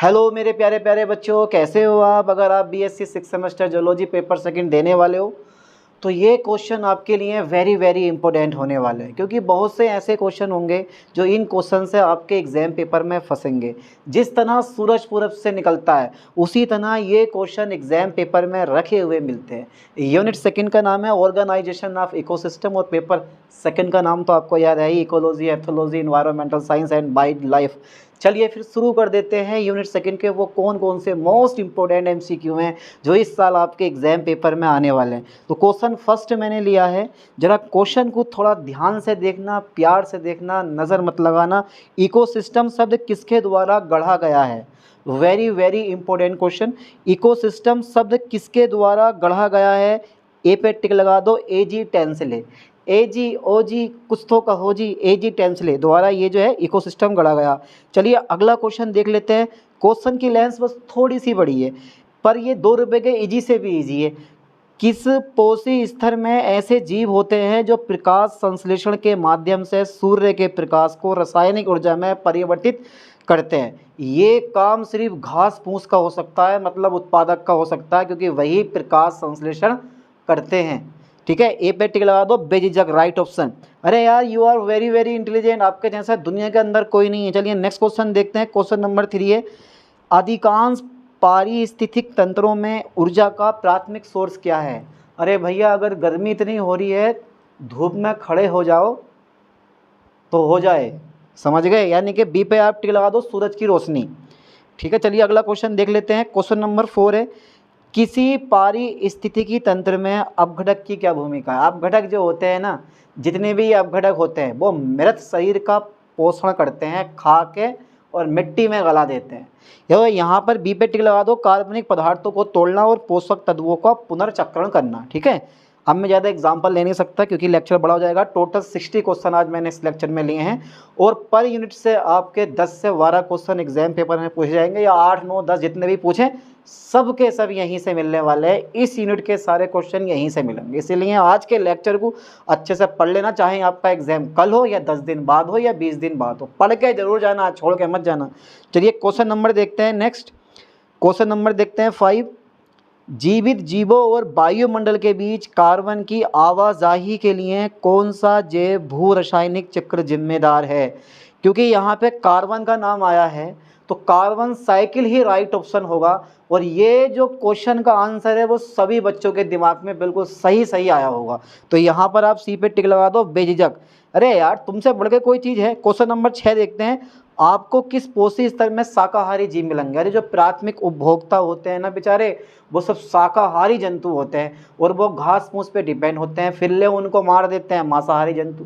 Hello मेरे प्यारे प्यारे बच्चों, कैसे हो आप। अगर आप BSc 6 semester zoology paper second देने वाले हो तो ये क्वेश्चन आपके लिए वेरी वेरी इंपॉर्टेंट होने वाले हैं, क्योंकि बहुत से ऐसे क्वेश्चन होंगे जो इन क्वेश्चन से आपके एग्जाम पेपर में फंसेंगे। जिस तरह सूरज पूरब से निकलता है उसी तरह ये क्वेश्चन एग्जाम पेपर में रखे हुए मिलते हैं। यूनिट सेकंड का नाम है ऑर्गेनाइजेशन ऑफ इकोसिस्टम और पेपर सेकंड का नाम तो आपको याद है ही, ecology, ethology, environmental science and wild life. चलिए फिर शुरू कर देते हैं यूनिट सेकंड के वो कौन कौन से मोस्ट इंपॉर्टेंट एमसीक्यू हैं जो इस साल आपके एग्जाम पेपर में आने वाले हैं। तो क्वेश्चन फर्स्ट मैंने लिया है, जरा क्वेश्चन को थोड़ा ध्यान से देखना, प्यार से देखना, नज़र मत लगाना। इकोसिस्टम शब्द किसके द्वारा गढ़ा गया है? Very very important question. Ecosystem शब्द किसके द्वारा गढ़ा गया है? ए पे टिक लगा दो। एजी टेंसले, एजी ओजी कुछ तो कहो जी, एजी टेंसले द्वारा ये जो है इकोसिस्टम गढ़ा गया। चलिए अगला क्वेश्चन देख लेते हैं। क्वेश्चन की लेंथ बस थोड़ी सी बड़ी है पर ये 2 रुपये के इजी से भी इजी है। किस पोषी स्तर में ऐसे जीव होते हैं जो प्रकाश संश्लेषण के माध्यम से सूर्य के प्रकाश को रासायनिक ऊर्जा में परिवर्तित करते हैं? ये काम सिर्फ घास फूस का हो सकता है, मतलब उत्पादक का हो सकता है, क्योंकि वही प्रकाश संश्लेषण करते हैं। ठीक है, ए पे टिक लगा दो, बेझिझक राइट ऑप्शन। अरे यार you are very very intelligent, आपके जैसा दुनिया के अंदर कोई नहीं है। चलिए नेक्स्ट क्वेश्चन देखते हैं। क्वेश्चन नंबर 3 है, अधिकांश पारिस्थितिक तंत्रों में ऊर्जा का प्राथमिक सोर्स क्या है? अरे भैया अगर गर्मी इतनी हो रही है धूप में खड़े हो जाओ तो हो जाए, समझ गए? यानी कि बी पे आप टिक लगा दो, सूरज की रोशनी। ठीक है, चलिए अगला क्वेश्चन देख लेते हैं। क्वेश्चन नंबर 4 है, किसी पारिस्थितिकी तंत्र में अपघटक की क्या भूमिका है? अपघटक जो होते हैं ना, जितने भी अपघटक होते हैं वो मृत शरीर का पोषण करते हैं, खा के और मिट्टी में गला देते हैं। यहाँ पर बी पे टिक लगा दो, कार्बनिक पदार्थों को तोड़ना और पोषक तत्वों का पुनर्चक्रण करना। ठीक है, अब मैं ज़्यादा एग्जाम्पल ले नहीं सकता क्योंकि लेक्चर बड़ा हो जाएगा। टोटल 60 क्वेश्चन आज मैंने इस लेक्चर में लिए हैं और पर यूनिट से आपके 10 से 12 क्वेश्चन एग्जाम पेपर में पूछे जाएंगे, या 8, 9, 10 जितने भी पूछें सब के सब यहीं से मिलने वाले हैं। इस यूनिट के सारे क्वेश्चन यहीं से मिलेंगे, इसीलिए आज के लेक्चर को अच्छे से पढ़ लेना, चाहे आपका एग्जाम कल हो या 10 दिन बाद हो या 20 दिन बाद हो, पढ़ के जरूर जाना, छोड़ के मत जाना। चलिए क्वेश्चन नंबर देखते हैं। नेक्स्ट क्वेश्चन नंबर देखते हैं 5, जीवित जीवों और वायुमंडल के बीच कार्बन की आवाजाही के लिए कौन सा जैव भू रासायनिक चक्र जिम्मेदार है? क्योंकि यहाँ पे कार्बन का नाम आया है तो कार्बन साइकिल ही राइट ऑप्शन होगा। और ये जो क्वेश्चन का आंसर है वो सभी बच्चों के दिमाग में बिल्कुल सही सही आया होगा। तो यहाँ पर आप सी पे टिक लगा दो, बेझिझक। अरे यार तुमसे बढ़ के कोई चीज़ है। क्वेश्चन नंबर 6 देखते हैं, आपको किस पोषी स्तर में शाकाहारी जीव मिलेंगे? अरे जो प्राथमिक उपभोक्ता होते हैं ना बेचारे, वो सब शाकाहारी जंतु होते हैं और वो घास फूस पे डिपेंड होते हैं, फिर ले उनको मार देते हैं मांसाहारी जंतु,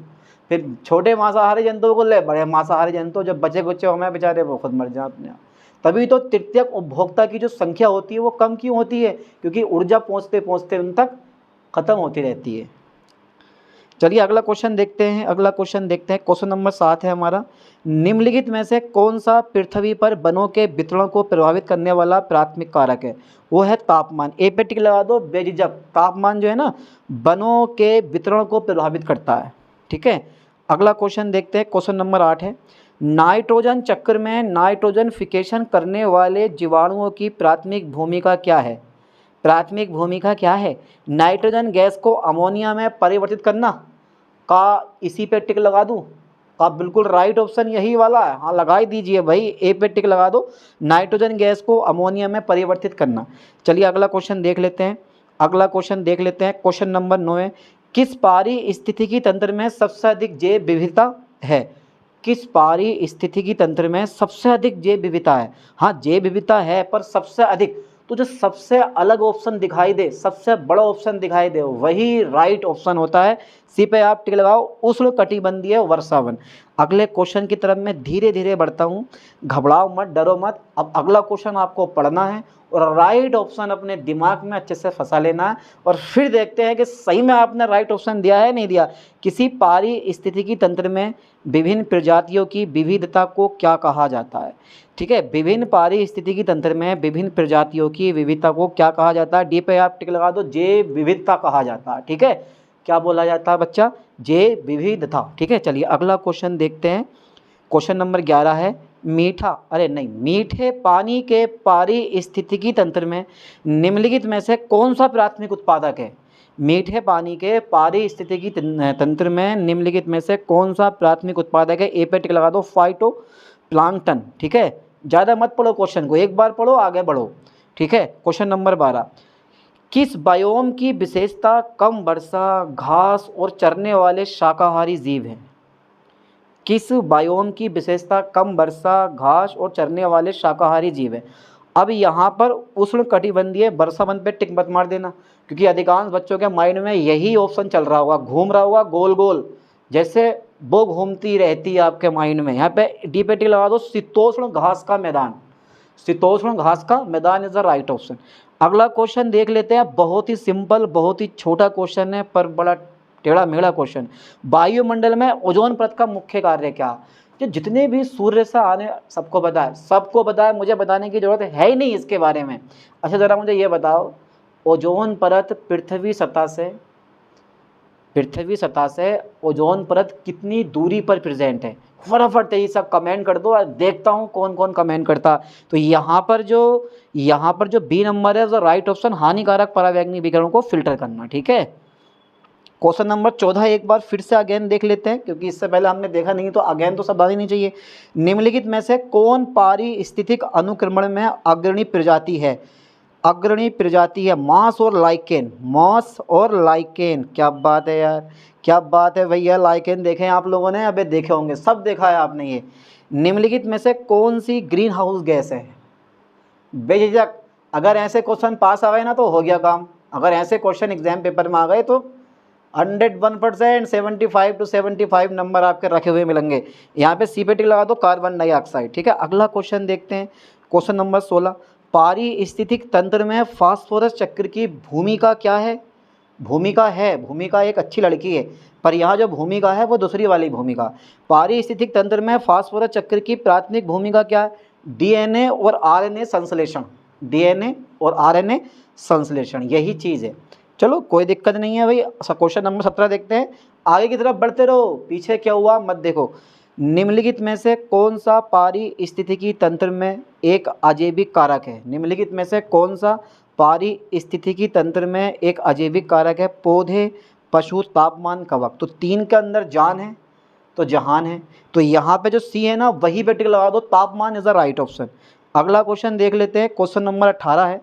फिर छोटे मांसाहारी जंतुओं को ले बड़े मांसाहारी जंतु, जब बचे कुचे हमें बेचारे वो खुद मर जाए अपने आप। तभी तो तृतीयक उपभोक्ता की जो संख्या होती है वो कम क्यों होती है? क्योंकि ऊर्जा पहुँचते पहुँचते उन तक खत्म होती रहती है। चलिए अगला क्वेश्चन देखते हैं। अगला क्वेश्चन देखते हैं, क्वेश्चन नंबर 7 है हमारा, निम्नलिखित में से कौन सा पृथ्वी पर वनों के वितरण को प्रभावित करने वाला प्राथमिक कारक है? वो है तापमान। ए पे टिक लगा दो, बेझिझक। तापमान जो है ना वनों के वितरण को प्रभावित करता है। ठीक है, अगला क्वेश्चन देखते हैं। क्वेश्चन नंबर 8 है, नाइट्रोजन चक्र में नाइट्रोजन फिकेशन करने वाले जीवाणुओं की प्राथमिक भूमिका क्या है? प्राथमिक भूमिका क्या है? नाइट्रोजन गैस को अमोनिया में परिवर्तित करना का इसी पे टिक लगा दूं? का बिल्कुल राइट ऑप्शन यही वाला है, हाँ लगा ही दीजिए भाई, ए पे टिक लगा दो, नाइट्रोजन गैस को अमोनिया में परिवर्तित करना। चलिए अगला क्वेश्चन देख लेते हैं। अगला क्वेश्चन देख लेते हैं। क्वेश्चन नंबर 9 है, किस पारिस्थितिकी तंत्र में सबसे अधिक जैव विविधता है? किस पारिस्थितिकी तंत्र में सबसे अधिक जैव विविधता है? हाँ जैव विविधता है पर सबसे अधिक, तो जो सबसे अलग ऑप्शन दिखाई दे, सबसे बड़ा ऑप्शन दिखाई दे, वही राइट ऑप्शन होता है। सी पे आप टिक लगाओ, उष्णकटिबंधीय वर्षावन। अगले क्वेश्चन की तरफ मैं धीरे धीरे बढ़ता हूँ, घबराओ मत, डरो मत। अब अगला क्वेश्चन आपको पढ़ना है और राइट ऑप्शन अपने दिमाग में अच्छे से फंसा लेना है और फिर देखते हैं कि सही में आपने राइट ऑप्शन दिया है नहीं दिया। किसी पारिस्थितिकी तंत्र में विभिन्न प्रजातियों की विविधता को क्या कहा जाता है? ठीक है, विभिन्न पारिस्थितिकी तंत्र में विभिन्न प्रजातियों की विविधता को क्या कहा जाता है? डी पे आप टिक लगा दो, जैव विविधता कहा जाता है। ठीक है, क्या बोला जाता है बच्चा? जैव विविधता। ठीक है, चलिए अगला क्वेश्चन देखते हैं। क्वेश्चन नंबर 11 है, मीठा, अरे नहीं, मीठे पानी के पारिस्थितिकी तंत्र में निम्नलिखित में से कौन सा प्राथमिक उत्पादक है? मीठे पानी के पारिस्थितिकी तंत्र में निम्नलिखित में से कौन सा प्राथमिक उत्पादक है? ए पे टिक लगा दो, फाइटो प्लांकटन। ठीक है, ज़्यादा मत पढ़ो क्वेश्चन को, एक बार पढ़ो आगे बढ़ो। ठीक है, क्वेश्चन नंबर 12, किस बायोम की विशेषता कम वर्षा, घास और चरने वाले शाकाहारी जीव हैं? किस बायोम की विशेषता कम वर्षा, घास और चरने वाले शाकाहारी जीव है? अब यहाँ पर उष्ण कटिबंधीय वर्षावन पे टिक मत मार देना, क्योंकि अधिकांश बच्चों के माइंड में यही ऑप्शन चल रहा होगा, घूम रहा होगा गोल गोल, जैसे वो घूमती रहती है आपके माइंड में। यहाँ पे डी पे टिक लगा दो, शीतोष्ण घास का मैदान। शीतोष्ण घास का मैदान इज द राइट ऑप्शन। अगला क्वेश्चन देख लेते हैं, बहुत ही सिंपल, बहुत ही छोटा क्वेश्चन है पर बड़ा टेढ़ा मेढ़ा क्वेश्चन। वायुमंडल में ओजोन परत का मुख्य कार्य क्या? जो जितने भी सूर्य से आने, सबको पता है, मुझे बताने की जरूरत है ही नहीं इसके बारे में। अच्छा ज़रा मुझे ये बताओ, ओजोन परत पृथ्वी सतह से ओजोन परत कितनी दूरी पर प्रेजेंट है? फटाफट ये सब कमेंट कर दो, देखता हूँ कौन कौन कमेंट करता। तो यहाँ पर जो बी नंबर है, राइट ऑप्शन, हानिकारक परावैंगनी विकिरणों को फिल्टर करना। ठीक है, क्वेश्चन नंबर 14 एक बार फिर से अगेन देख लेते हैं, क्योंकि इससे पहले हमने देखा नहीं, तो अगेन तो सब आनी नहीं चाहिए। निम्नलिखित में से कौन पारिस्थितिक अनुक्रमण में अग्रणी प्रजाति है? अग्रणी प्रजाति है मॉस और लाइकेन। क्या बात है यार, क्या बात है भैया, लाइकेन देखे आप लोगों ने? अबे देखे होंगे, सब देखा है आपने ये। निम्नलिखित में से कौन सी ग्रीन हाउस गैस है? बेझिझक, अगर ऐसे क्वेश्चन पास आ गए ना तो हो गया काम। अगर ऐसे क्वेश्चन एग्जाम पेपर में आ गए तो 101% 75 to 75 नंबर आपके रखे हुए मिलेंगे। यहाँ पे सी पे टिक लगा दो, कार्बन डाइऑक्साइड। ठीक है, अगला क्वेश्चन देखते हैं, क्वेश्चन नंबर 16, पारिस्थितिक तंत्र में फास्फोरस चक्र की भूमिका क्या है? भूमिका एक अच्छी लड़की है, पर यहाँ जो भूमिका है वो दूसरी वाली भूमिका। पारिस्थितिक तंत्र में फास्फोरस चक्र की प्राथमिक भूमिका क्या है? डीएनए और आरएनए संश्लेषण, यही चीज़ है। चलो कोई दिक्कत नहीं है भाई। क्वेश्चन नंबर 17 देखते हैं, आगे की तरफ बढ़ते रहो, पीछे क्या हुआ मत देखो। निम्नलिखित में से कौन सा पारिस्थितिकी तंत्र में एक अजैविक कारक है? निम्नलिखित में से कौन सा पारिस्थितिकी तंत्र में एक अजैविक कारक है? पौधे, पशु, तापमान, कवक। तो 3 के अंदर जान है तो जहान है, तो यहाँ पे जो सी है ना वही पे टिक लगा दो, तापमान इज द राइट ऑप्शन। अगला क्वेश्चन देख लेते हैं, क्वेश्चन नंबर 18 है,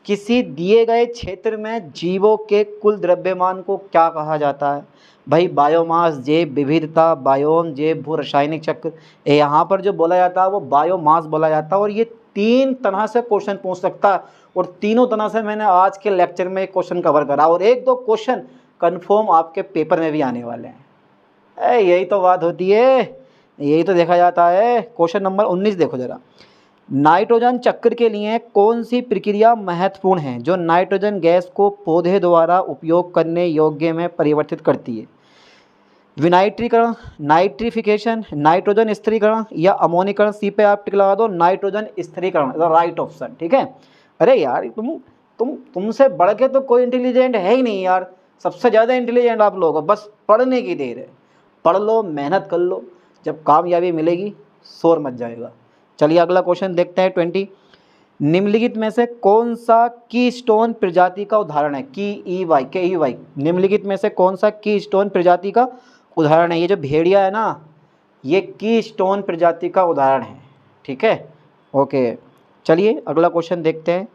किसी दिए गए क्षेत्र में जीवों के कुल द्रव्यमान को क्या कहा जाता है? भाई बायोमास, जैव विविधता, बायोम, जैव भू रासायनिक चक्र। यहाँ पर जो बोला जाता है वो बायोमास बोला जाता है, और ये 3 तरह से क्वेश्चन पूछ सकता है, और तीनों तरह से मैंने आज के लेक्चर में एक क्वेश्चन कवर करा, और 1-2 क्वेश्चन कन्फर्म आपके पेपर में भी आने वाले हैं। यही तो बात होती है, यही तो देखा जाता है। क्वेश्चन नंबर 19 देखो जरा, नाइट्रोजन चक्र के लिए कौन सी प्रक्रिया महत्वपूर्ण है जो नाइट्रोजन गैस को पौधे द्वारा उपयोग करने योग्य में परिवर्तित करती है? विनाइट्रीकरण, नाइट्रिफिकेशन, नाइट्रोजन स्थिरीकरण या अमोनीकरण। सी पे आप टिक लगा दो, नाइट्रोजन स्थिरीकरण इज द राइट ऑप्शन। ठीक है, अरे यार तुमसे बढ़ के तो कोई इंटेलिजेंट है ही नहीं यार, सबसे ज़्यादा इंटेलिजेंट आप लोग हो, बस पढ़ने की देर है। पढ़ लो, मेहनत कर लो, जब कामयाबी मिलेगी शोर मच जाएगा। चलिए अगला क्वेश्चन देखते हैं 20, निम्नलिखित में से कौन सा कीस्टोन प्रजाति का उदाहरण है? KEY। निम्नलिखित में से कौन सा कीस्टोन प्रजाति का उदाहरण है? ये जो भेड़िया है ना, ये कीस्टोन प्रजाति का उदाहरण है। ठीक है, ओके। चलिए अगला क्वेश्चन देखते हैं,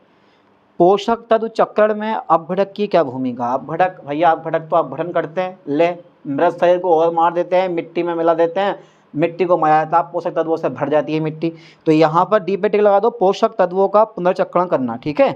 पोषक तत्व चक्रण में अपघटक की क्या भूमिका? अपघटक भैया, अपघटक तो अपघटन करते हैं, ले मृत शरीर को और मार देते हैं, मिट्टी में मिला देते हैं, मिट्टी को मारा जाता है, पोषक तत्वों से भर जाती है मिट्टी। तो यहाँ पर डी पे टिक लगा दो, पोषक तत्वों का पुनर्चक्रण करना। ठीक है,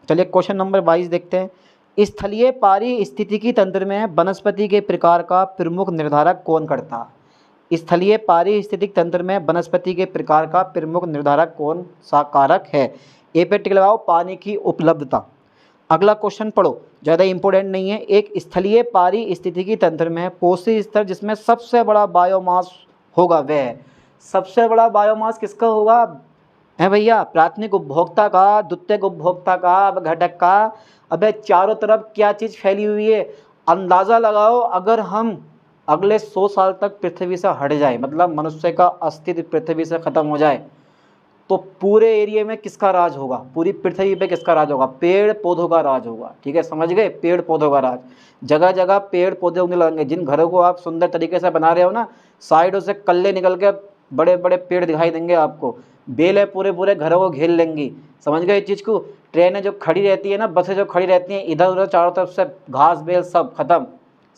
चलिए क्वेश्चन नंबर 22 देखते हैं, स्थलीय पारिस्थितिकी तंत्र में वनस्पति के प्रकार का प्रमुख निर्धारक कौन करता है? स्थलीय पारिस्थितिक तंत्र में वनस्पति के प्रकार का प्रमुख निर्धारक कौन सा कारक है? ए पे टिक लगाओ, पानी की उपलब्धता। अगला क्वेश्चन पढ़ो, ज़्यादा इंपॉर्टेंट नहीं है। एक स्थलीय पारिस्थितिकी तंत्र में पोषी स्तर जिसमें सबसे बड़ा बायोमास होगा वह है, सबसे बड़ा बायोमास किसका होगा है भैया? प्राथमिक उपभोक्ता का, द्वितीयक उपभोक्ता का, अपघटक का। अबे चारों तरफ क्या चीज़ फैली हुई है? अंदाज़ा लगाओ, अगले 100 साल तक पृथ्वी से हट जाए, मतलब मनुष्य का अस्तित्व पृथ्वी से ख़त्म हो जाए, तो पूरे एरिया में किसका राज होगा, पूरी पृथ्वी पे किसका राज होगा? पेड़ पौधों का राज होगा। ठीक है, समझ गए? पेड़ पौधों का राज, जगह जगह पेड़ पौधे उगने लगेंगे। जिन घरों को आप सुंदर तरीके से बना रहे हो ना, साइडों से कल्ले निकल के बड़े बड़े पेड़ दिखाई देंगे आपको, बेलें पूरे पूरे घरों को घेर लेंगी। समझ गए इस चीज़ को? ट्रेनें जो खड़ी रहती है ना, बसें जो खड़ी रहती हैं, इधर उधर चारों तरफ से घास बेल सब खत्म।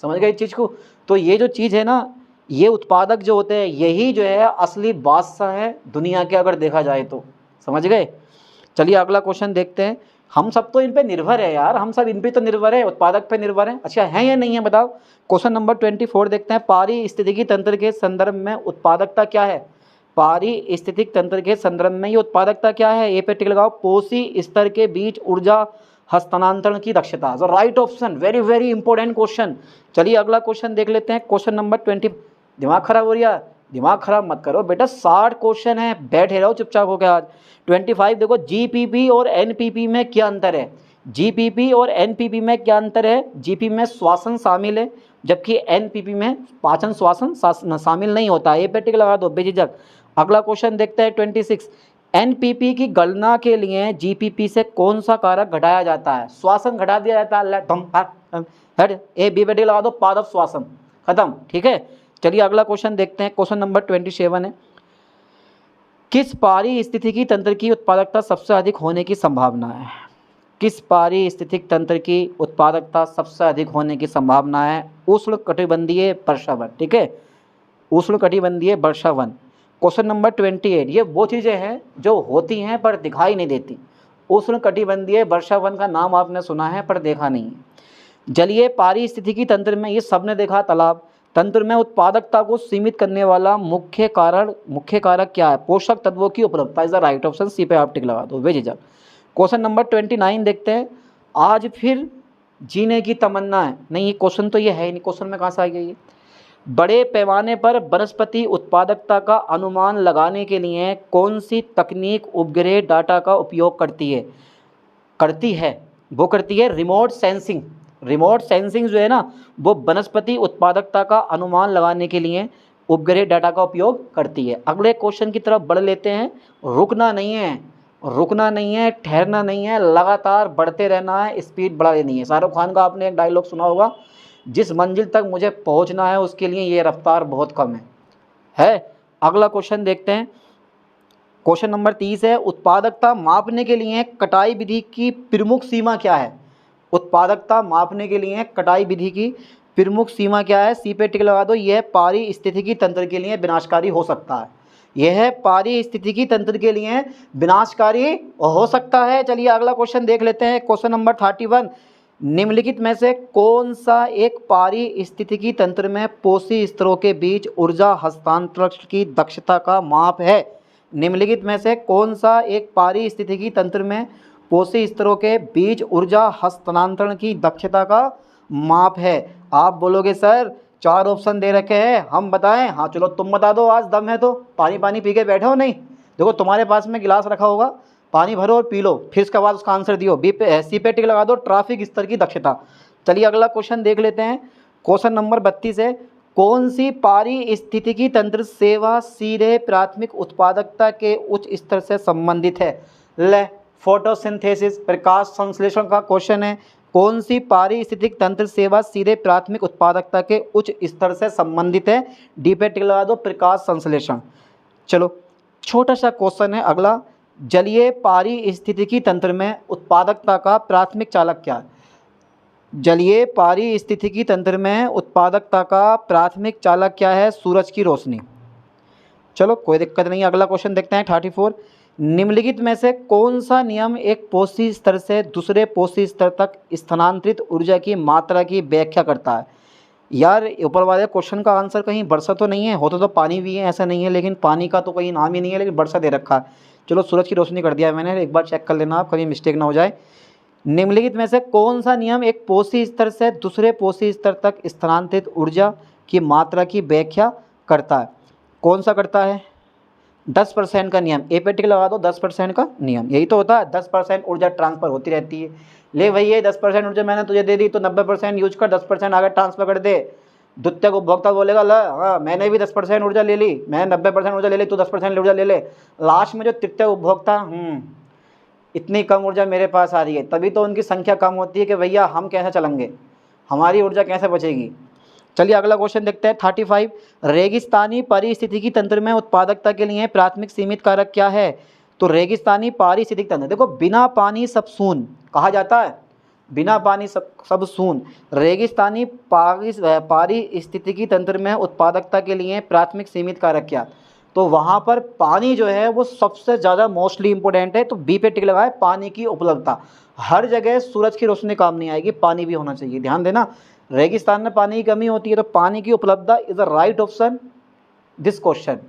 समझ गए इस चीज़ को? तो ये जो चीज़ है ना, ये उत्पादक जो होते हैं, यही जो है असली बादशाह है दुनिया के, अगर देखा जाए तो। समझ गए? चलिए अगला क्वेश्चन देखते हैं। हम सब तो इन पे निर्भर है यार, हम सब इन पे तो निर्भर है, उत्पादक पे निर्भर है। अच्छा, है या नहीं है बताओ? क्वेश्चन नंबर 24 देखते हैं। पारिस्थितिकी तंत्र के संदर्भ में उत्पादकता क्या है? पारिस्थितिक तंत्र के संदर्भ में ये उत्पादकता क्या है? ए पे टिक लगाओ। पोषी स्तर के बीच ऊर्जा हस्तांतरण की दक्षता। So right option, very very important question. चलिए अगला क्वेश्चन देख लेते हैं। Question number 20। दिमाग खराब हो रहा है? दिमाग खराब मत करो बेटा, 60 क्वेश्चन है, बैठे रहो चुपचाप होकर। आज 25 देखो, जीपीपी और एनपीपी में क्या अंतर है? जीपीपी और एनपीपी में क्या अंतर है? जीपी में श्वासन शामिल है, जबकि एनपीपी में पाचन श्वासन शामिल नहीं होता। ये पे टिक लगा दो बेझिझक। अगला क्वेश्चन देखते हैं 26। एनपीपी की गणना के लिए जीपीपी से कौन सा कारक घटाया जाता है? श्वासन घटा दिया जाता है। हेड ए बी पे टिक लगा दो, पादप श्वासन खत्म। ठीक है, चलिए अगला क्वेश्चन देखते हैं। क्वेश्चन नंबर 27 है। किस पारिस्थितिकी तंत्र की उत्पादकता सबसे अधिक होने की संभावना है? किस पारिस्थितिक तंत्र की उत्पादकता सबसे अधिक होने की संभावना है? उष्णकटिबंधीय वर्षावन। ठीक है, उष्णकटिबंधीय वर्षावन। Question number 28। ये वो चीज़ें हैं जो होती हैं पर दिखाई नहीं देती। उष्णकटिबंधीय वर्षावन का नाम आपने सुना है पर देखा नहीं है। जलीय पारिस्थितिकी तंत्र में, ये सबने देखा, तालाब तंत्र में उत्पादकता को सीमित करने वाला मुख्य कारक क्या है? पोषक तत्वों की उपलब्धता। इज द राइट ऑप्शन, सी पे आप टिक लगा दो बेझिझक। क्वेश्चन नंबर 29 देखते हैं। आज फिर जीने की तमन्ना है। नहीं, ये क्वेश्चन तो ये है ही नहीं, क्वेश्चन में कहाँ से आ गया ये? बड़े पैमाने पर वनस्पति उत्पादकता का अनुमान लगाने के लिए कौन सी तकनीक उपग्रह डाटा का उपयोग करती है? वो करती है रिमोट सेंसिंग। रिमोट सेंसिंग जो है ना, वो वनस्पति उत्पादकता का अनुमान लगाने के लिए उपग्रह डाटा का उपयोग करती है। अगले क्वेश्चन की तरफ बढ़ लेते हैं। रुकना नहीं है, ठहरना नहीं है, लगातार बढ़ते रहना है, स्पीड बढ़ा देनी है। शाहरुख खान का आपने एक डायलॉग सुना होगा, जिस मंजिल तक मुझे पहुंचना है उसके लिए ये रफ्तार बहुत कम है। अगला क्वेश्चन देखते हैं। क्वेश्चन नंबर 30 है। उत्पादकता मापने के लिए कटाई विधि की प्रमुख सीमा क्या है? उत्पादकता मापने के लिए कटाई विधि की प्रमुख सीमा क्या है? सी पे टिक लगा दो। यह पारिस्थितिकी तंत्र के लिए विनाशकारी हो सकता है। यह पारिस्थितिकी तंत्र के लिए विनाशकारी हो सकता है। चलिए अगला क्वेश्चन देख लेते हैं। Question number 31। निम्नलिखित में से कौन सा एक पारिस्थितिकी तंत्र में पोषी स्तरों के बीच ऊर्जा हस्तांतरण की दक्षता का माप है? निम्नलिखित में से कौन सा एक पारिस्थितिकी तंत्र में पोषी स्तरों के बीच ऊर्जा हस्तांतरण की दक्षता का माप है? आप बोलोगे सर 4 ऑप्शन दे रखे हैं, हम बताएं? हाँ चलो तुम बता दो, आज दम है तो। पानी पी के बैठे हो? नहीं, देखो तुम्हारे पास में गिलास रखा होगा, पानी भरो और पी लो, फिर इसके बाद उसका आंसर दियो। सी पे टिक लगा दो, ट्रैफिक स्तर की दक्षता। चलिए अगला क्वेश्चन देख लेते हैं। क्वेश्चन नंबर 32 है। कौन सी पारिस्थितिकी तंत्र सेवा सीधे प्राथमिक उत्पादकता के उच्च स्तर से संबंधित है? ले, फोटोसिंथेसिस, प्रकाश संश्लेषण का क्वेश्चन है। कौन सी पारिस्थितिक तंत्र सेवा सीधे प्राथमिक उत्पादकता के उच्च स्तर से संबंधित है? डी पे टिक लगा दो, प्रकाश संश्लेषण। चलो छोटा सा क्वेश्चन है अगला। जलीय पारिस्थितिकी तंत्र में उत्पादकता का प्राथमिक चालक क्या है? जलीय पारिस्थितिकी तंत्र में उत्पादकता का प्राथमिक चालक क्या है? सूरज की रोशनी। चलो कोई दिक्कत नहीं, अगला क्वेश्चन देखते हैं 34। निम्नलिखित में से कौन सा नियम एक पोषी स्तर से दूसरे पोषी स्तर तक स्थानांतरित ऊर्जा की मात्रा की व्याख्या करता है? यार ऊपर वाले क्वेश्चन का आंसर कहीं वर्षा तो नहीं है, होता तो पानी भी है, ऐसा नहीं है, लेकिन पानी का तो कहीं नाम ही नहीं है, लेकिन वर्षा दे रखा है। चलो सूरज की रोशनी कर दिया है मैंने, एक बार चेक कर लेना आप, कहीं मिस्टेक ना हो जाए। निम्नलिखित में से कौन सा नियम एक पोषी स्तर से दूसरे पोषी स्तर तक स्थानांतरित ऊर्जा की मात्रा की व्याख्या करता है? कौन सा करता है? 10% का नियम। ए पे टिक लगा दो, 10% का नियम, यही तो होता है। 10% ऊर्जा ट्रांसफ़र होती रहती है। ले भैया 10% ऊर्जा मैंने तुझे दे दी, तो 90% यूज कर, 10% आगे ट्रांसफ़र कर दे। द्वितीयक उपभोक्ता बोलेगा ल हाँ मैंने भी 10% ऊर्जा ले ली, मैंने 90% ऊर्जा ले ली, तू 10% ऊर्जा ले ले। लास्ट में जो तृतीयक उपभोक्ता इतनी कम ऊर्जा मेरे पास आ रही है, तभी तो उनकी संख्या कम होती है कि भैया हम कैसे चलेंगे, हमारी ऊर्जा कैसे बचेगी। चलिए अगला क्वेश्चन देखते हैं 35। रेगिस्तानी पारिस्थितिकी तंत्र में उत्पादकता के लिए प्राथमिक सीमित कारक क्या है? तो रेगिस्तानी पारिस्थितिक तंत्र, देखो बिना पानी सब सून कहा जाता है, बिना पानी सब सून। रेगिस्तानी पारिस्थितिकी तंत्र में उत्पादकता के लिए प्राथमिक सीमित कारक क्या? तो वहाँ पर पानी जो है वो सबसे ज़्यादा मोस्टली इंपॉर्टेंट है, तो बी पे टिक लगाए, पानी की उपलब्धता। हर जगह सूरज की रोशनी काम नहीं आएगी, पानी भी होना चाहिए, ध्यान देना। रेगिस्तान में पानी की कमी होती है, तो पानी की उपलब्धता is the right option this question.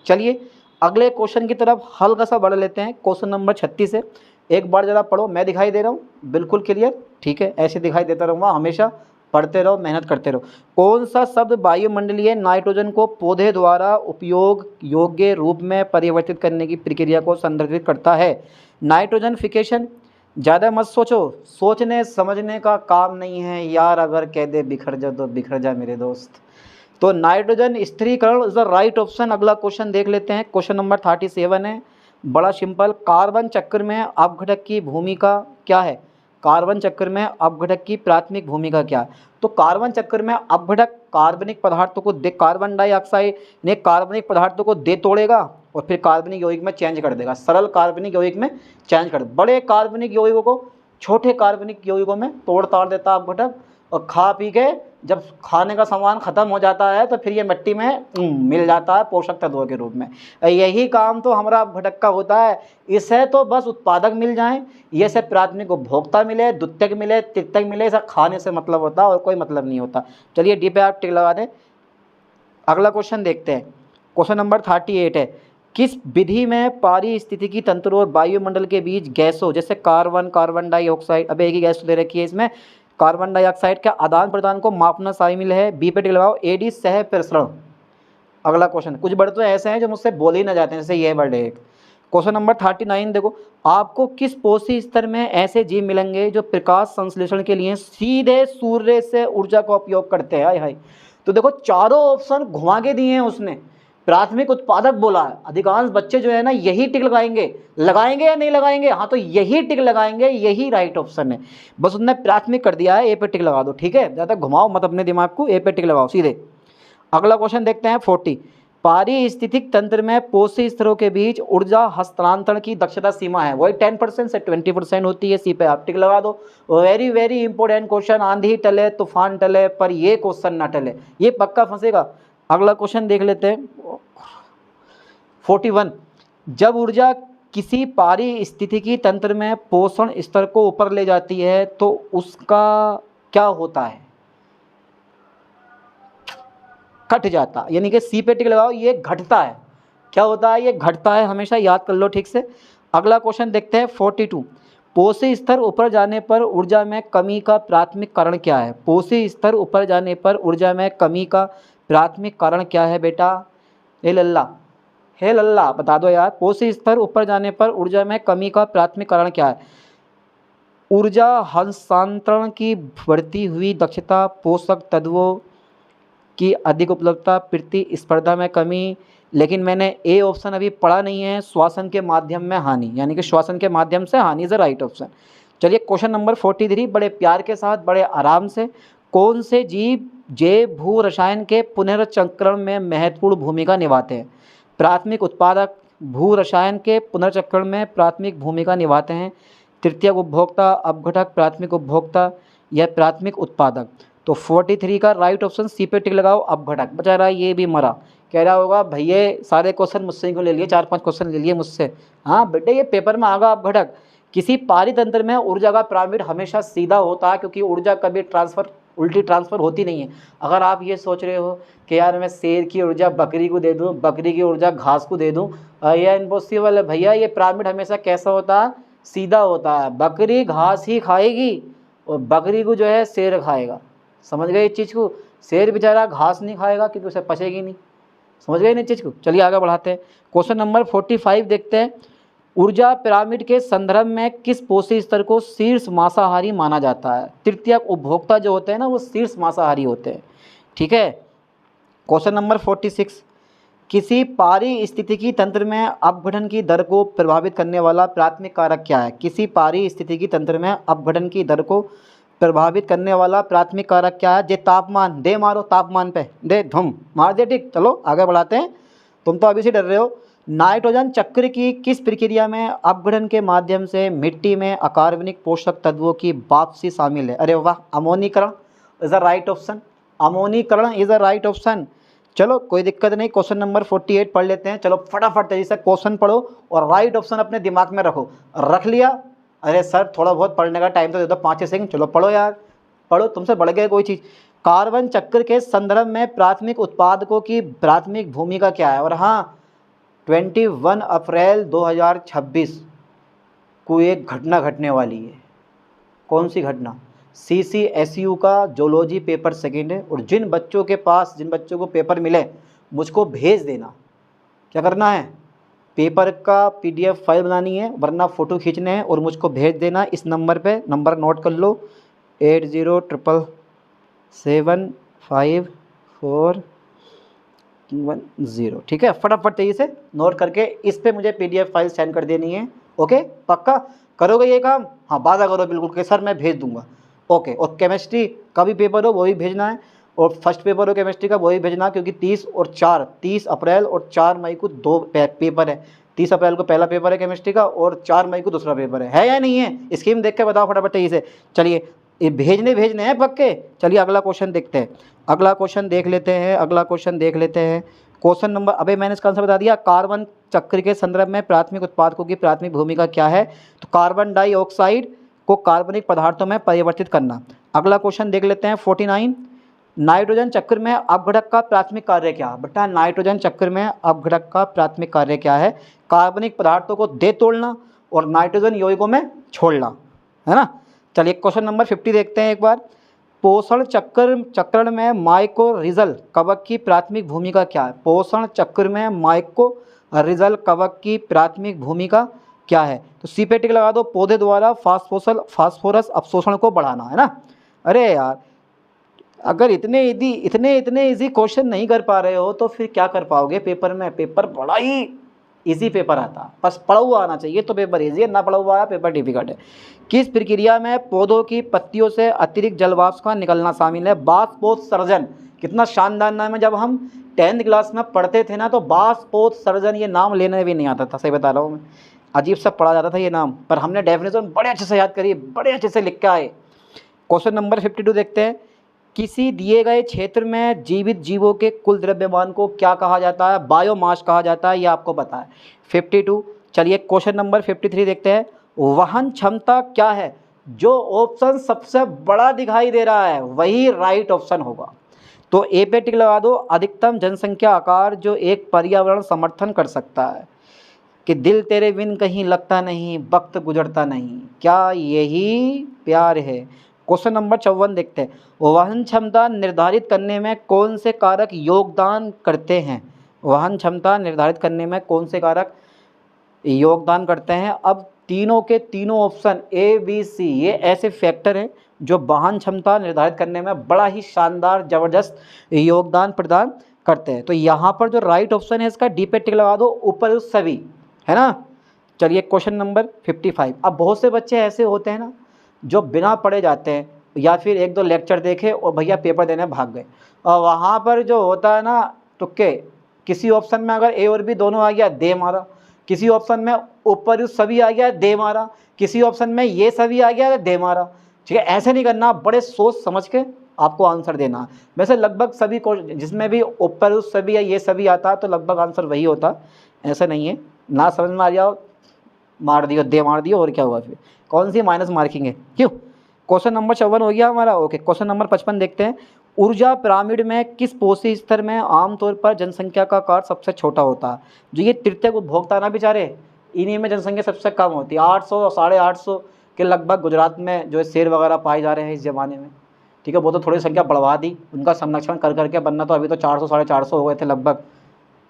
चलिए अगले क्वेश्चन की तरफ हल्का सा बढ़ लेते हैं। क्वेश्चन नंबर 36 है, एक बार ज़रा पढ़ो, मैं दिखाई दे रहा हूँ बिल्कुल क्लियर, ठीक है, ऐसे दिखाई देता रहूँगा हमेशा, पढ़ते रहो, मेहनत करते रहो। कौन सा शब्द वायुमंडलीय नाइट्रोजन को पौधे द्वारा उपयोग योग्य रूप में परिवर्तित करने की प्रक्रिया को संदर्भित करता है? नाइट्रोजनफिकेशन। ज़्यादा मत सोचो, सोचने समझने का काम नहीं है यार, अगर कह दे बिखर जा तो बिखर जा मेरे दोस्त। तो नाइट्रोजन स्थिरीकरण इज द राइट ऑप्शन। अगला क्वेश्चन देख लेते हैं, क्वेश्चन नंबर 37 है, बड़ा सिंपल। कार्बन चक्र में अपघटक की भूमिका क्या है? कार्बन चक्र में अपघटक की प्राथमिक भूमिका क्या है? तो कार्बन चक्र में अपघटक कार्बनिक पदार्थों को दे, कार्बन डाइऑक्साइड ने कार्बनिक पदार्थों को दे तोड़ेगा और फिर कार्बनिक यौगिक में चेंज कर देगा, सरल कार्बनिक यौगिक में चेंज कर, बड़े कार्बनिक यौगिकों को छोटे कार्बनिक यौगिकों में तोड़ ताड़ देता अपघटक, और खा पी के जब खाने का सामान ख़त्म हो जाता है तो फिर ये मिट्टी में मिल जाता है पोषक तत्वों के रूप में। यही काम तो हमारा अपघटक का होता है। इसे तो बस उत्पादक मिल जाएं, ये से प्राथमिक उपभोक्ता मिले, द्वितीयक मिले, तृतीयक मिले, इसे खाने से मतलब होता है और कोई मतलब नहीं होता। चलिए डी पे आप टिक लगा दें। अगला क्वेश्चन देखते हैं, क्वेश्चन नंबर 38 है, किस विधि में पारिस्थितिकी तंत्र और वायुमंडल के बीच गैसों जैसे कार्बन, कार्बन डाइऑक्साइड, अब एक ही गैस दे रखी है इसमें, कार्बन डाइऑक्साइड के आदान प्रदान को मापना शामिल है? बी पे टिक लगाओ, एडी सह प्रसरण। अगला क्वेश्चन, कुछ वर्ड तो ऐसे हैं जो मुझसे बोले ही ना जाते हैं, जैसे ये वर्ड है एक। क्वेश्चन नंबर 39 देखो, आपको किस पोषी स्तर में ऐसे जीव मिलेंगे जो प्रकाश संश्लेषण के लिए सीधे सूर्य से ऊर्जा का उपयोग करते हैं? हाय हाय, तो देखो चारों ऑप्शन घुमा के दिए हैं उसने, प्राथमिक उत्पादक बोला है। अधिकांश बच्चे जो है ना यही टिक लगाएंगे, लगाएंगे या नहीं लगाएंगे? हाँ तो यही टिक लगाएंगे, यही राइट ऑप्शन है, बस उसने प्राथमिक कर दिया है, ए पे टिक लगा दो, ठीक है, ज़्यादा घुमाओ मत अपने दिमाग को, ए पे टिक लगाओ सीधे। अगला क्वेश्चन देखते हैं 40। पारिस्थितिक तंत्र में पोषी स्तरों के बीच ऊर्जा हस्तांतरण की दक्षता सीमा है, वही 10% से 20% होती है, सी पे आप टिक लगा दो। वेरी वेरी इंपॉर्टेंट क्वेश्चन, आंधी टले तूफान टले पर ये क्वेश्चन ना टले, ये पक्का फंसेगा। अगला क्वेश्चन देख लेते हैं 41। जब ऊर्जा किसी पारिस्थितिकी तंत्र में पोषण स्तर को ऊपर ले जाती है तो उसका क्या होता है? घट जाता, यानी कि सी पे टिक लगाओ, ये घटता है। क्या होता है? ये घटता है, हमेशा याद कर लो ठीक से। अगला क्वेश्चन देखते हैं 42। पोषी स्तर ऊपर जाने पर ऊर्जा में कमी का प्राथमिक कारण क्या है? पोषी स्तर ऊपर जाने पर ऊर्जा में कमी का प्राथमिक कारण क्या है बेटा? हे लल्ला, हे लल्ला बता दो यार, पोषी स्तर ऊपर जाने पर ऊर्जा में कमी का प्राथमिक कारण क्या है? ऊर्जा हस्तांतरण की बढ़ती हुई दक्षता, पोषक तत्वों की अधिक उपलब्धता, प्रतिस्पर्धा में कमी, लेकिन मैंने ए ऑप्शन अभी पढ़ा नहीं है, श्वसन के माध्यम में हानि, यानी कि श्वसन के माध्यम से हानि इज द राइट ऑप्शन। चलिए क्वेश्चन नंबर 43, बड़े प्यार के साथ बड़े आराम से, कौन से जीव जैव भू रसायन के पुनर्चक्रण में महत्वपूर्ण भूमिका निभाते हैं? प्राथमिक उत्पादक भू रसायन के पुनर्चक्रण में प्राथमिक भूमिका निभाते हैं, तृतीयक उपभोक्ता, अपघटक, प्राथमिक उपभोक्ता या प्राथमिक उत्पादक? तो 43 का राइट ऑप्शन सी पे टिक लगाओ, अपघटक। बेचारा ये भी मरा, कह रहा होगा भैया सारे क्वेश्चन मुझसे क्यों ले लिए, 4-5 क्वेश्चन ले लिए मुझसे। हाँ बेटे ये पेपर में आगा अपघटक। किसी पारितंत्र में ऊर्जा का पिरामिड हमेशा सीधा होता है, क्योंकि ऊर्जा कभी उल्टी ट्रांसफ़र होती नहीं है। अगर आप ये सोच रहे हो कि यार मैं शेर की ऊर्जा बकरी को दे दूँ, बकरी की ऊर्जा घास को दे दूँ, यह इम्पॉसिबल है भैया। ये पिरामिड हमेशा कैसा होता है? सीधा होता है। बकरी घास ही खाएगी और बकरी को जो है शेर खाएगा। समझ गए इस चीज़ को? शेर बेचारा घास नहीं खाएगा क्योंकि उसे पचेगी नहीं। समझ गए ना इस चीज़ को? चलिए आगे बढ़ाते हैं। क्वेश्चन नंबर 45 देखते हैं। ऊर्जा पिरामिड के संदर्भ में किस पोषी स्तर को शीर्ष मांसाहारी माना जाता है? तृतीयक उपभोक्ता जो होते हैं ना वो शीर्ष मांसाहारी होते हैं। ठीक है। क्वेश्चन नंबर 46, किसी पारिस्थितिकी तंत्र में अपघटन की दर को प्रभावित करने वाला प्राथमिक कारक क्या है? किसी पारिस्थितिकी तंत्र में अपघटन की दर को प्रभावित करने वाला प्राथमिक कारक क्या है? जे तापमान, दे मारो तापमान पे, दे धुम मार दे। ठीक, चलो आगे बढ़ाते हैं, तुम तो अभी से डर रहे हो। नाइट्रोजन चक्र की किस प्रक्रिया में अपघटन के माध्यम से मिट्टी में अकार्बनिक पोषक तत्वों की वापसी शामिल है? अरे वाह, अमोनीकरण इज अ राइट ऑप्शन, अमोनीकरण इज अ राइट ऑप्शन। चलो कोई दिक्कत नहीं, क्वेश्चन नंबर 48 पढ़ लेते हैं। चलो फटाफट तेजी से क्वेश्चन पढ़ो और राइट ऑप्शन अपने दिमाग में रखो। रख लिया? अरे सर थोड़ा बहुत पढ़ने का टाइम तो दे दो, 5 सेकंड। चलो पढ़ो यार, पढ़ो, तुमसे बढ़ गया कोई चीज़। कार्बन चक्र के संदर्भ में प्राथमिक उत्पादकों की प्राथमिक भूमिका क्या है? और हाँ, 21 अप्रैल 2026 को एक घटना घटने वाली है। कौन सी घटना? CCSU का जोलॉजी पेपर सेकंड है। और जिन बच्चों के पास, जिन बच्चों को पेपर मिले, मुझको भेज देना। क्या करना है? पेपर का PDF फाइल बनानी है, वरना फ़ोटो खींचने हैं और मुझको भेज देना इस नंबर पे। नंबर नोट कर लो, 80777410। ठीक है, फटाफट तेजी से नोट करके इस पे मुझे PDF फाइल सेंड कर देनी है। ओके, पक्का करोगे ये काम? हाँ, वादा करो बिल्कुल कि सर मैं भेज दूंगा। ओके, और केमिस्ट्री का भी पेपर हो वो भी भेजना है, और फर्स्ट पेपर हो केमिस्ट्री का वो भी भेजना, क्योंकि 30 अप्रैल और 4 मई को 2 पेपर है। 30 अप्रैल को पहला पेपर है केमिस्ट्री का और 4 मई को दूसरा पेपर है या नहीं है? स्कीम देख के बताओ फटाफट तेजी से। चलिए, ये भेजने हैं पक्के। चलिए अगला क्वेश्चन देखते हैं, अगला क्वेश्चन देख लेते हैं, अगला क्वेश्चन देख लेते हैं। क्वेश्चन नंबर, अबे मैंने इसका आंसर बता दिया। कार्बन चक्र के संदर्भ में प्राथमिक उत्पादकों की प्राथमिक भूमिका क्या है? तो कार्बन डाइऑक्साइड को कार्बनिक पदार्थों में परिवर्तित करना। अगला क्वेश्चन देख लेते हैं 49, नाइट्रोजन चक्र में अपघटक का प्राथमिक कार्य क्या है? बेटा नाइट्रोजन चक्र में अपघटक का प्राथमिक कार्य क्या है? कार्बनिक पदार्थों को दे तोड़ना और नाइट्रोजन यौगिकों में छोड़ना, है ना। चलिए क्वेश्चन नंबर 50 देखते हैं एक बार। पोषण चक्रण में माइकोरिजल कवक की प्राथमिक भूमिका क्या है? पोषण चक्र में माइकोरिजल कवक की प्राथमिक भूमिका क्या है? तो सी पे टिक लगा दो। पौधे द्वारा फास्फोरस अवशोषण को बढ़ाना, है ना। अरे यार, अगर इतने इजी क्वेश्चन नहीं कर पा रहे हो तो फिर क्या कर पाओगे पेपर में? पेपर बड़ा ही इजी पेपर आता, बस पढ़ा हुआ आना चाहिए तो पेपर इजी है, ना पढ़ा हुआ आया पेपर डिफिकल्ट है। किस प्रक्रिया में पौधों की पत्तियों से अतिरिक्त जलवाष्प का निकलना शामिल है? बाष्पोत्सर्जन। कितना शानदार नाम है। जब हम 10th क्लास में पढ़ते थे ना, तो बाष्पोत्सर्जन ये नाम लेने भी नहीं आता था, सही बता रहा हूँ मैं। अजीब सा पढ़ा जाता था ये नाम, पर हमने डेफिनेशन बड़े अच्छे से याद करी, बड़े अच्छे से लिख के आए। क्वेश्चन नंबर 52 देखते हैं। किसी दिए गए क्षेत्र में जीवित जीवों के कुल द्रव्यमान को क्या कहा जाता है? बायोमास कहा जाता है, ये आपको पता है। 52। चलिए क्वेश्चन नंबर 53 देखते हैं। वहन क्षमता क्या है? जो ऑप्शन सबसे बड़ा दिखाई दे रहा है वही राइट ऑप्शन होगा। तो ए पे टिक लगा दो। अधिकतम जनसंख्या आकार जो एक पर्यावरण समर्थन कर सकता है। कि दिल तेरे बिन कहीं लगता नहीं, वक्त गुजरता नहीं, क्या यही प्यार है? क्वेश्चन नंबर 54 देखते हैं। वहन क्षमता निर्धारित करने में कौन से कारक योगदान करते हैं? वहन क्षमता निर्धारित करने में कौन से कारक योगदान करते हैं? अब तीनों के तीनों ऑप्शन A, B, C ये ऐसे फैक्टर हैं जो वहन क्षमता निर्धारित करने में बड़ा ही शानदार ज़बरदस्त योगदान प्रदान करते हैं। तो यहाँ पर जो राइट ऑप्शन है इसका डी पे टिक लगा दो, ऊपर सभी, है ना। चलिए क्वेश्चन नंबर 55। अब बहुत से बच्चे ऐसे होते हैं ना जो बिना पढ़े जाते हैं, या फिर 1-2 लेक्चर देखे और भैया पेपर देने भाग गए, और वहाँ पर जो होता है ना तुक्के, किसी ऑप्शन में अगर A और B दोनों आ गया दे मारा, किसी ऑप्शन में ऊपर सभी आ गया दे मारा, किसी ऑप्शन में ये सभी आ गया दे मारा। ठीक है, ऐसे नहीं करना, बड़े सोच समझ के आपको आंसर देना। वैसे लगभग सभी को जिसमें भी ऊपर सभी या ये सभी आता है तो लगभग आंसर वही होता, ऐसा नहीं है। ना समझ में आ जाओ मार दियो, दे मार दियो, और क्या हुआ फिर? कौन सी माइनस मार्किंग है, क्यों? क्वेश्चन नंबर 54 हो गया हमारा। ओके, क्वेश्चन नंबर 55 देखते हैं। ऊर्जा पिरामिड में किस पोषी स्तर में आमतौर पर जनसंख्या का आकार सबसे छोटा होता है? जो ये तृतीयक उपभोक्ता ना बेचारे, इन्हीं में जनसंख्या सबसे कम होती है। 800 और 850 के लगभग गुजरात में जो शेर वगैरह पाए जा रहे हैं इस ज़माने में। ठीक है, वो तो थोड़ी संख्या बढ़वा दी, उनका संरक्षण कर करके बनना तो अभी तो 400 साढ़े 400 हो गए थे लगभग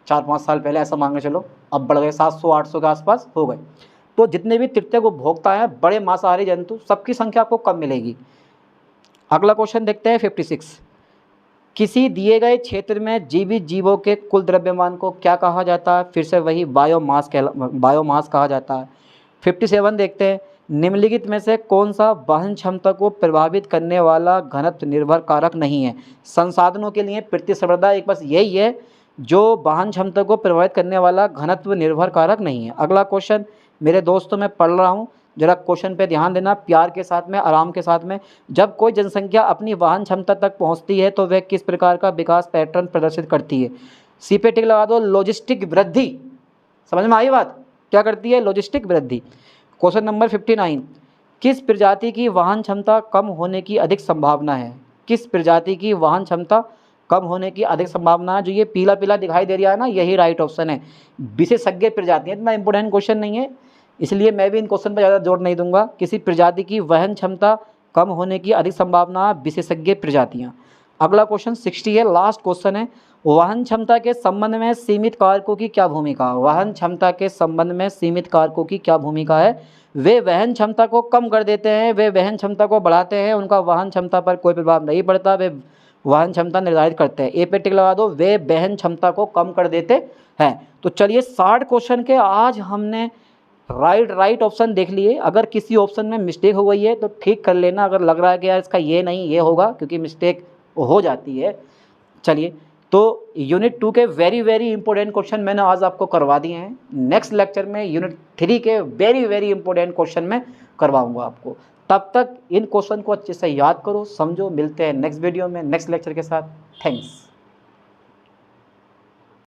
4-5 साल पहले, ऐसा मान के चलो। अब बढ़ गए 700-800 के आसपास हो गए। तो जितने भी तृतीयक उपभोक्ता हैं, बड़े मांसाहारी जंतु, सबकी संख्या आपको कम मिलेगी। अगला क्वेश्चन देखते हैं 56। किसी दिए गए क्षेत्र में जीवित जीवों के कुल द्रव्यमान को क्या कहा जाता है? फिर से वही बायोमास कहा जाता है। 57 देखते हैं, निम्नलिखित में से कौन सा वहन क्षमता को प्रभावित करने वाला घनत्व निर्भर कारक नहीं है? संसाधनों के लिए प्रतिस्पर्धा एक बस यही है जो वहन क्षमता को प्रभावित करने वाला घनत्व निर्भर कारक नहीं है। अगला क्वेश्चन मेरे दोस्तों मैं पढ़ रहा हूँ, जरा क्वेश्चन पे ध्यान देना, प्यार के साथ में, आराम के साथ में। जब कोई जनसंख्या अपनी वहन क्षमता तक पहुंचती है तो वह किस प्रकार का विकास पैटर्न प्रदर्शित करती है? सी पे टिक लगा दो, लॉजिस्टिक वृद्धि। समझ में आई बात? क्या करती है? लॉजिस्टिक वृद्धि। क्वेश्चन नंबर 59, किस प्रजाति की वहन क्षमता कम होने की अधिक संभावना है? किस प्रजाति की वहन क्षमता कम होने की अधिक संभावना है? जो ये पीला पीला दिखाई दे रहा है ना, यही राइट ऑप्शन है। विशेषज्ञ प्रजातियाँ, इतना इंपॉर्टेंट क्वेश्चन नहीं है, इसलिए मैं भी इन क्वेश्चन पर ज़्यादा जोर नहीं दूंगा। किसी प्रजाति की वहन क्षमता कम होने की अधिक संभावना, विशेषज्ञ प्रजातियाँ। अगला क्वेश्चन 60 है, लास्ट क्वेश्चन है, वहन क्षमता के संबंध में सीमित कारकों की क्या भूमिका? वहन क्षमता के संबंध में सीमित कारकों की क्या भूमिका है? वे वहन क्षमता को कम कर देते हैं, वे वहन क्षमता को बढ़ाते हैं, उनका वहन क्षमता पर कोई प्रभाव नहीं पड़ता, वे वहन क्षमता निर्धारित करते हैं। ए पे टिक लगा दो, वे वहन क्षमता को कम कर देते हैं। तो चलिए 60 क्वेश्चन के आज हमने राइट ऑप्शन देख लिए। अगर किसी ऑप्शन में मिस्टेक हो गई है तो ठीक कर लेना, अगर लग रहा है कि यार इसका ये नहीं ये होगा, क्योंकि मिस्टेक हो जाती है। चलिए, तो यूनिट 2 के वेरी इंपॉर्टेंट क्वेश्चन मैंने आज आपको करवा दिए हैं। नेक्स्ट लेक्चर में यूनिट 3 के वेरी इंपॉर्टेंट क्वेश्चन मैं करवाऊंगा आपको। तब तक इन क्वेश्चन को अच्छे से याद करो, समझो। मिलते हैं नेक्स्ट वीडियो में नेक्स्ट लेक्चर के साथ। थैंक्स।